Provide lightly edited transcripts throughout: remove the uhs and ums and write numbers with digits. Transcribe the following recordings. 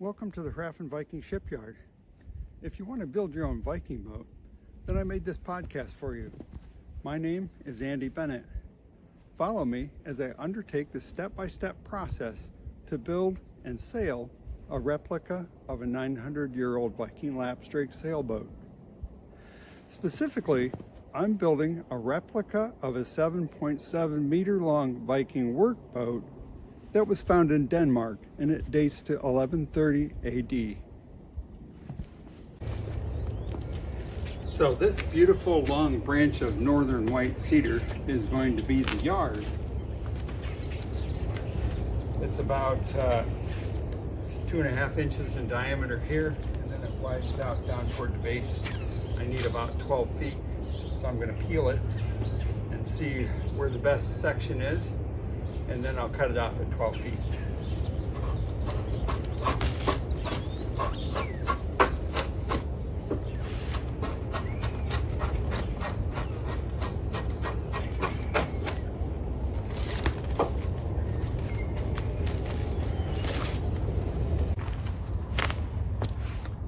Welcome to the Hrafn Viking Shipyard. If you want to build your own Viking boat, then I made this podcast for you. My name is Andy Bennett. Follow me as I undertake the step-by-step process to build and sail a replica of a 900-year-old Viking lapstrake sailboat. Specifically, I'm building a replica of a 7.7 meter long Viking workboat that was found in Denmark, and it dates to 1130 AD. So this beautiful long branch of northern white cedar is going to be the yard. It's about 2.5 inches in diameter here, and then it widens out down toward the base. I need about 12 feet, so I'm going to peel it and see where the best section is, and then I'll cut it off at 12 feet.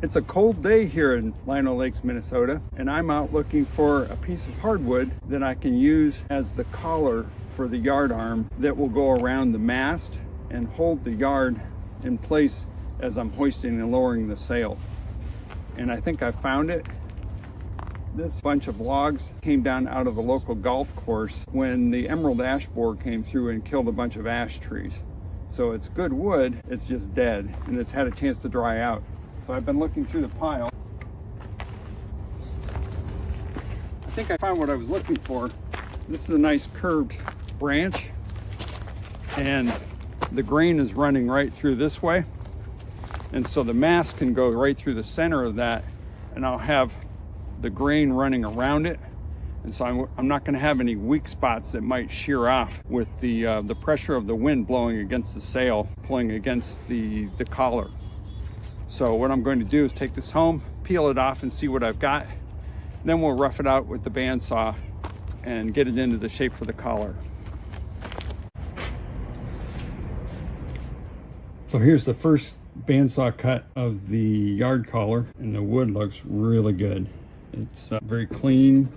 It's a cold day here in Lino Lakes, Minnesota, and I'm out looking for a piece of hardwood that I can use as the collar for the yardarm that will go around the mast and hold the yard in place as I'm hoisting and lowering the sail. And I think I found it. This bunch of logs came down out of the local golf course when the emerald ash borer came through and killed a bunch of ash trees. So it's good wood, it's just dead, and it's had a chance to dry out. So I've been looking through the pile. I think I found what I was looking for. This is a nice curved branch, and the grain is running right through this way. And so the mast can go right through the center of that, and I'll have the grain running around it. And so I'm not going to have any weak spots that might shear off with the pressure of the wind blowing against the sail, pulling against the collar. So what I'm going to do is take this home, peel it off and see what I've got. Then we'll rough it out with the bandsaw and get it into the shape for the collar. So here's the first bandsaw cut of the yard collar, and the wood looks really good. It's very clean.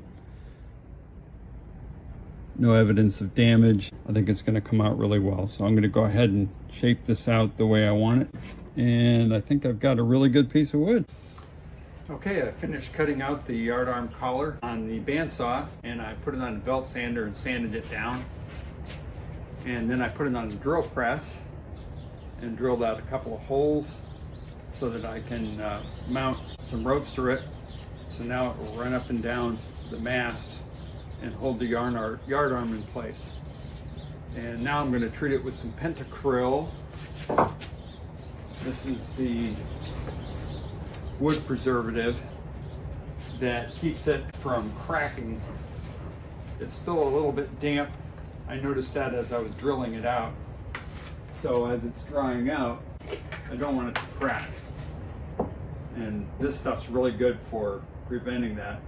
No evidence of damage. I think it's going to come out really well. So I'm going to go ahead and shape this out the way I want it. And I think I've got a really good piece of wood. Okay, I finished cutting out the yardarm collar on the bandsaw, and I put it on the belt sander and sanded it down. And then I put it on the drill press and drilled out a couple of holes so that I can mount some ropes through it. So now it will run up and down the mast and hold the yardarm in place. And now I'm going to treat it with some pentacryl. This is the wood preservative that keeps it from cracking. It's still a little bit damp. I noticed that as I was drilling it out. So as it's drying out, I don't want it to crack. And this stuff's really good for preventing that.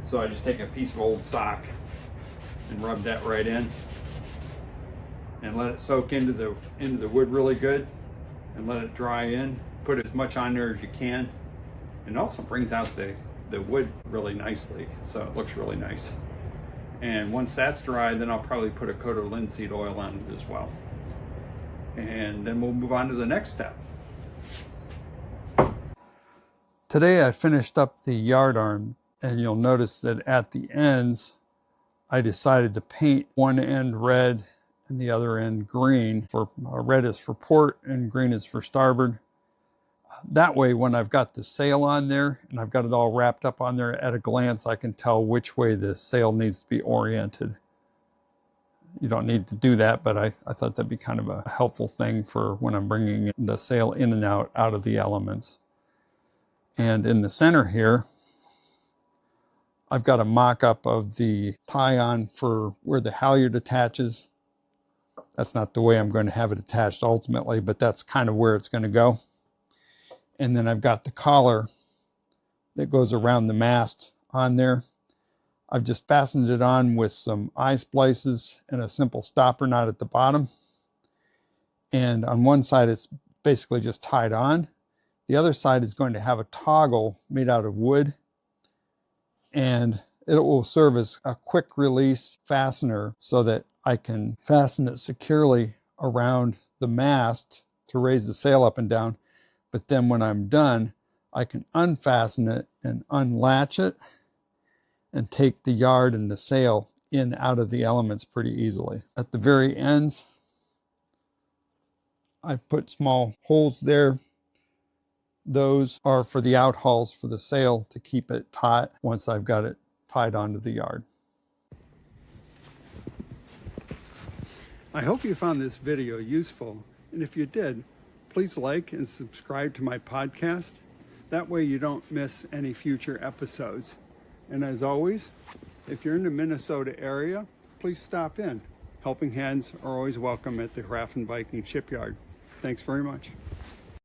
So I just take a piece of old sock and rub that right in and let it soak into the wood really good. And let it dry in. Put as much on there as you can. And it also brings out the wood really nicely, so it looks really nice. And once that's dry, then I'll probably put a coat of linseed oil on it as well. And then we'll move on to the next step. Today I finished up the yardarm, and you'll notice that at the ends I decided to paint one end red and the other end green. For red is for port and green is for starboard. That way, when I've got the sail on there and I've got it all wrapped up on there, at a glance I can tell which way the sail needs to be oriented. You don't need to do that, but I thought that'd be kind of a helpful thing for when I'm bringing the sail in and out of the elements. And in the center here, I've got a mock-up of the tie-on for where the halyard attaches. That's not the way I'm going to have it attached ultimately, but that's kind of where it's going to go. And then I've got the collar that goes around the mast on there. I've just fastened it on with some eye splices and a simple stopper knot at the bottom. And on one side it's basically just tied on. The other side is going to have a toggle made out of wood, and it will serve as a quick release fastener so that I can fasten it securely around the mast to raise the sail up and down. But then when I'm done, I can unfasten it and unlatch it and take the yard and the sail in out of the elements pretty easily. At the very ends, I put small holes there. Those are for the outhauls for the sail to keep it taut once I've got it tied onto the yard. I hope you found this video useful, and if you did, please like and subscribe to my podcast. That way you don't miss any future episodes. And as always, if you're in the Minnesota area, please stop in. Helping hands are always welcome at the Hrafn Viking Shipyard. Thanks very much.